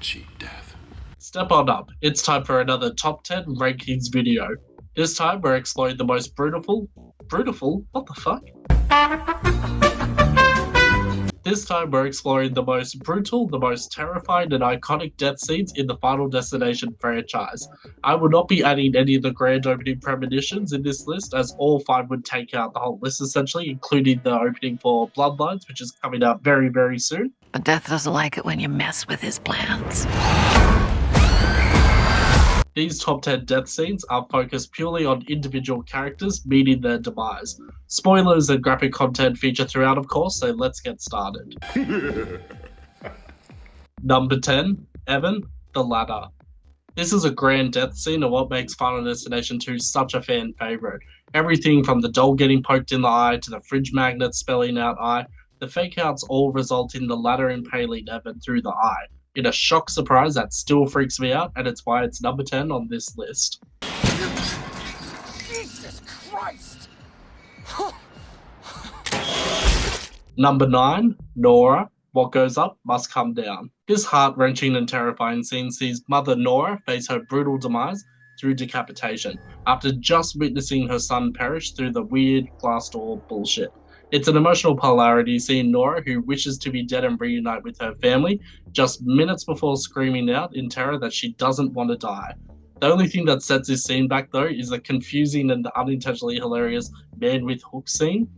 cheap death. Step on up, it's time for another top 10 rankings video. This time we're exploring the most brutal? What the fuck? This time we're exploring the most brutal, the most terrifying and iconic death scenes in the Final Destination franchise. I will not be adding any of the grand opening premonitions in this list, as all 5 would take out the whole list essentially, including the opening for Bloodlines, which is coming out very, very soon. But Death doesn't like it when you mess with his plans. These top 10 death scenes are focused purely on individual characters meeting their demise. Spoilers and graphic content feature throughout, of course, so let's get started. Number 10, Evan, The Ladder. This is a grand death scene and what makes Final Destination 2 such a fan favourite. Everything from the doll getting poked in the eye to the fridge magnet spelling out eye, the fake outs all result in the ladder impaling Evan through the eye. In a shock surprise that still freaks me out, and it's why it's number 10 on this list. Jesus Christ! Number 9, Nora, What Goes Up Must Come Down. This heart-wrenching and terrifying scene sees Mother Nora face her brutal demise through decapitation, after just witnessing her son perish through the weird glass door bullshit. It's an emotional polarity seeing Nora, who wishes to be dead and reunite with her family, just minutes before screaming out in terror that she doesn't want to die. The only thing that sets this scene back though is the confusing and unintentionally hilarious man with hook scene.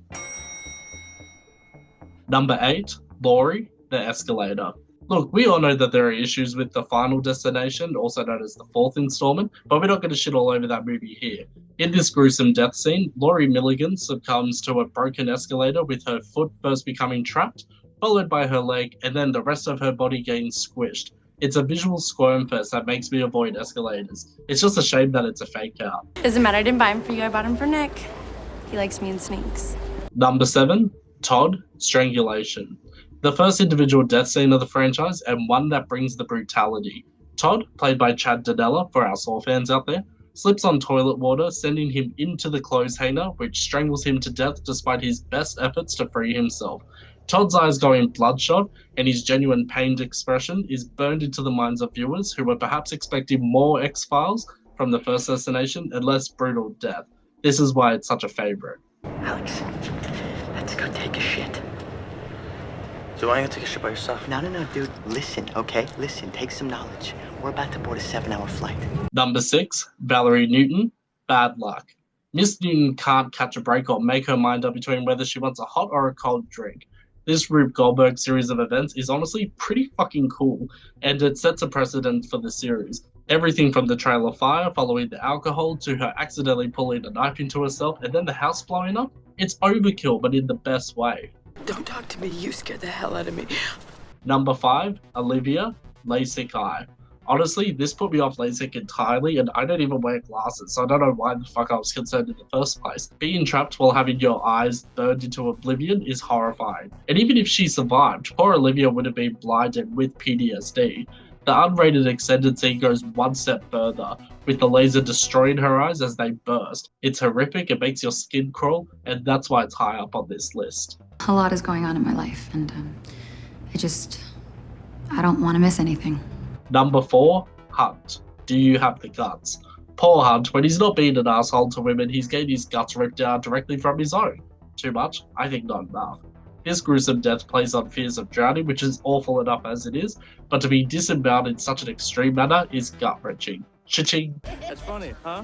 Number 8, Laurie, The Escalator. Look, we all know that there are issues with the Final Destination, also known as the 4th installment, but we're not going to shit all over that movie here. In this gruesome death scene, Laurie Milligan succumbs to a broken escalator with her foot first becoming trapped, followed by her leg, and then the rest of her body getting squished. It's a visual squirm fest that makes me avoid escalators. It's just a shame that it's a fake out. Doesn't matter, I didn't buy him for you, I bought him for Nick. He likes me and snakes. Number 7, Todd, Strangulation. The first individual death scene of the franchise, and one that brings the brutality. Todd, played by Chad Danella for our Saw fans out there, slips on toilet water, sending him into the clothes hanger, which strangles him to death despite his best efforts to free himself. Todd's eyes going bloodshot, and his genuine pained expression is burned into the minds of viewers who were perhaps expecting more X-Files from the first destination and less brutal death. This is why it's such a favourite. Alex, let's go take a shit. So why don't you take a shit by yourself? No, dude. Listen, okay? Listen, take some knowledge. We're about to board a 7-hour flight. Number 6, Valerie Newton, Bad Luck. Miss Newton can't catch a break or make her mind up between whether she wants a hot or a cold drink. This Rube Goldberg series of events is honestly pretty fucking cool, and it sets a precedent for the series. Everything from the trail of fire following the alcohol to her accidentally pulling a knife into herself and then the house blowing up. It's overkill, but in the best way. Don't talk to me, you scared the hell out of me. Number 5, Olivia, LASIK Eye. Honestly, this put me off LASIK entirely, and I don't even wear glasses, so I don't know why the fuck I was concerned in the first place. Being trapped while having your eyes burned into oblivion is horrifying. And even if she survived, poor Olivia would have been blinded with PTSD. The unrated extended scene goes one step further, with the laser destroying her eyes as they burst. It's horrific, it makes your skin crawl, and that's why it's high up on this list. A lot is going on in my life, and I don't want to miss anything. Number 4, Hunt. Do you have the guts? Poor Hunt, when he's not being an asshole to women, he's getting his guts ripped out directly from his own. Too much? I think not enough. This gruesome death plays on fears of drowning, which is awful enough as it is, but to be disemboweled in such an extreme manner is gut-wrenching. Cha-ching. That's funny, huh?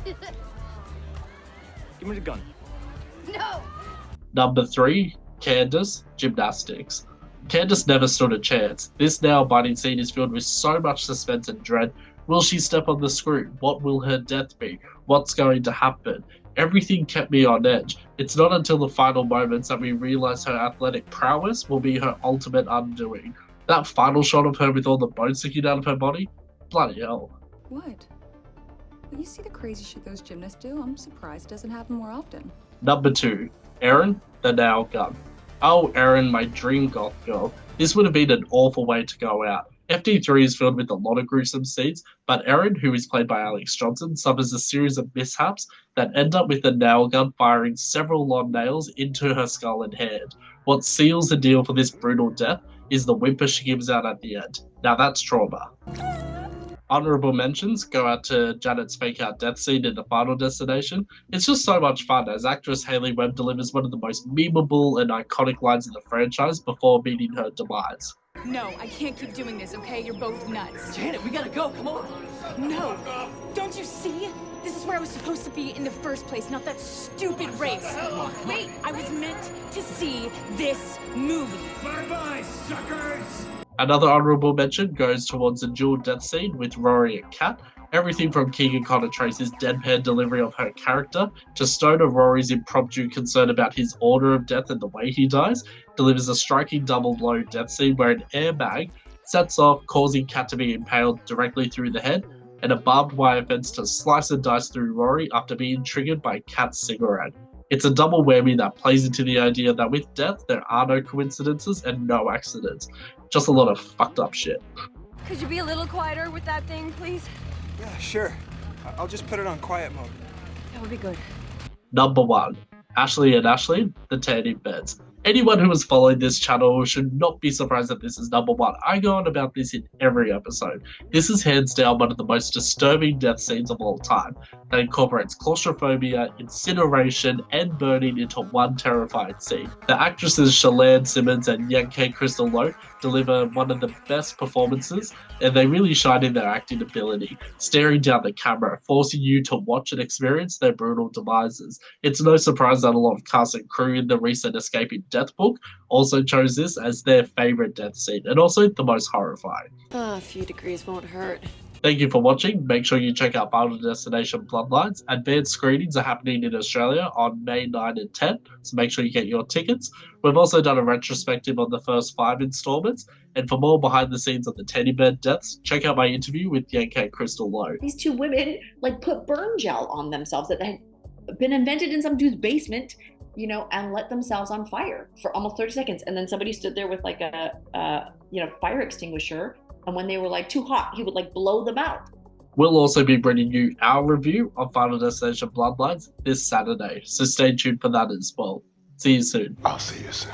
Give me the gun. No! Number 3, Candace, Gymnastics. Candace never stood a chance. This nail-biting scene is filled with so much suspense and dread. Will she step on the screw? What will her death be? What's going to happen? Everything kept me on edge. It's not until the final moments that we realize her athletic prowess will be her ultimate undoing. That final shot of her with all the bones sticking out of her body? Bloody hell. What? When you see the crazy shit those gymnasts do, I'm surprised it doesn't happen more often. Number 2, Erin, the nail gun. Oh, Erin, my dream goth girl. This would have been an awful way to go out. FD3 is filled with a lot of gruesome scenes, but Erin, who is played by Alex Johnson, suffers a series of mishaps that end up with the nail gun firing several long nails into her skull and hand. What seals the deal for this brutal death is the whimper she gives out at the end. Now that's trauma. Honourable mentions go out to Janet's fake-out death scene in the Final Destination. It's just so much fun as actress Hayley Webb delivers one of the most memeable and iconic lines in the franchise before meeting her demise. No, I can't keep doing this, okay? You're both nuts. Janet, we gotta go. Come on. No! Don't you see? This is where I was supposed to be in the first place, not that stupid race. Wait, I was meant to see this movie. Bye-bye, suckers! Another honourable mention goes towards the dual death scene with Rory and Kat. Everything from Keegan-Connor Tracy's deadpan delivery of her character to Stoner Rory's impromptu concern about his order of death and the way he dies delivers a striking double blow death scene where an airbag sets off, causing Kat to be impaled directly through the head, and a barbed wire fence to slice and dice through Rory after being triggered by Kat's cigarette. It's a double whammy that plays into the idea that with death, there are no coincidences and no accidents. Just a lot of fucked up shit. Could you be a little quieter with that thing, please? Yeah, sure. I'll just put it on quiet mode. That would be good. Number 1. Ashley and Ashley, the tanning beds. Anyone who has followed this channel should not be surprised that this is number 1. I go on about this in every episode. This is hands down one of the most disturbing death scenes of all time that incorporates claustrophobia, incineration, and burning into one terrifying scene. The actresses Shalane Simmons and Yankee Crystal Lowe deliver one of the best performances, and they really shine in their acting ability, staring down the camera, forcing you to watch and experience their brutal demises. It's no surprise that a lot of cast and crew in the recent Escaping Death book also chose this as their favourite death scene, and also the most horrifying. A few degrees won't hurt. Thank you for watching. Make sure you check out Final Destination Bloodlines. Advanced screenings are happening in Australia on May 9 and 10, so make sure you get your tickets. We've also done a retrospective on the first 5 installments, and for more behind the scenes of the teddy bear deaths, check out my interview with Yankee Crystal Lowe. These two women put burn gel on themselves that had been invented in some dude's basement, and let themselves on fire for almost 30 seconds. And then somebody stood there with a fire extinguisher. And when they were too hot, he would blow them out. We'll also be bringing you our review of Final Destination Bloodlines this Saturday, so stay tuned for that as well. See you soon. I'll see you soon.